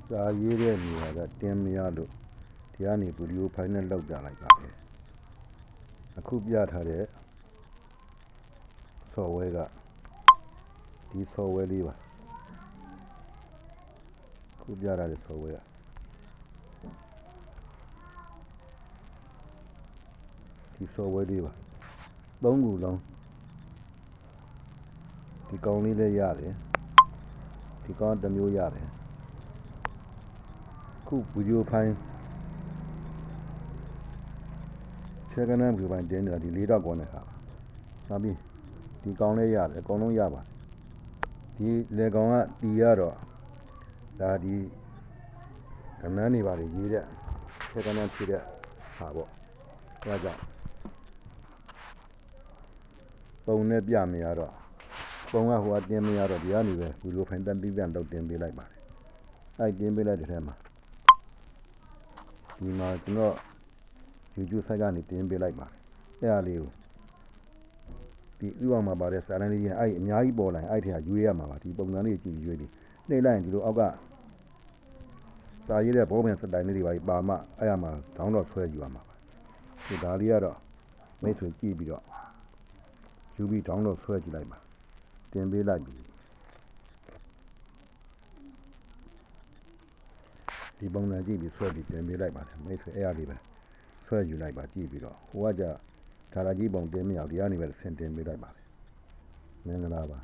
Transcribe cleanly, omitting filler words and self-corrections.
စာရေးတဲ့နေရာကတင်းမရလို့ဒီကနေဗီဒီယိုဖိုင်နဲ့လောက်ပြလိုက်ပါပဲအခုပြထားတဲ့ software ကဒီ software လေးပါအခုပြထားတဲ့ software ကဒီ software လေးပါ3ခုလုံးဒီကောင်လေးလည်းရတယ်ဒီကောင်တစ်မျိုးရတယ်ခုဗီဒီယိုဖိုင်ခြေကနန်းဗီဒီယိုဖိုင်တင်းနေတာဒီ4တော့ကောနဲ့ခါနောက်ပြီးဒီကောင်လေးရတယ်အကုန်လုံးရပါတယ်ဒီလေကောင်ကတီရတော့ဒါဒီကနန်းနေပါလေရေးတဲ့ခြေကနန်းဖြည့်တဲ့ဟာပေါ့အဲဒါကြောင့်ပုံနဲ့ပြမရတော့ပုံကဟိုကတင်းမရတော့ဒီကနေပဲဗီဒီယိုဖိုင်တက်ပြီးပြန်တော့တင်ပေးလိုက်ပါတယ်အဲ့တင်ပေးလိုက်တဲ့ထဲမှာဒီမှာကျွန်တော် YouTube site ကနေတင်ပေးလိုက်ပါတယ်အဲ့ဒါလေးကိုဒီဥပမာပါတဲ့စာတန်းလေးကြီးအဲ့အများကြီးပေါ်လာရင်အဲ့ထဲကရွေးရမှာပါဒီပုံစံလေးကြည့်ပြီးရွေးပြီးနှိပ်လိုက်ရင်ဒီလိုအောက်ကစာရေးတဲ့ဘောပင်စတိုင်လေးတွေပါမှအဲ့ရမှာဒေါင်းတော့ဆွဲယူရမှာပါဒီဒါလေးကတော့မိတ်ဆွေကြည့်ပြီးတော့ယူပြီးဒေါင်းတော့ဆွဲကြည့်လိုက်ပါတင်ပေးလိုက်ပြီဒီပုံစံကြည့်ပြီးဆွဲပြီးတင်ပေးလိုက်ပါတယ်မိတ်ဆွေအဲ့ရလေးပဲဆွဲယူလိုက်ပါကြည့်ပြီးတော့ဟိုကကြဒါရာကြီးပုံတင်မရအောင်ဒီကနေပဲဆင်တင်ပေးလိုက်ပါတယ်မင်္ဂလာပါ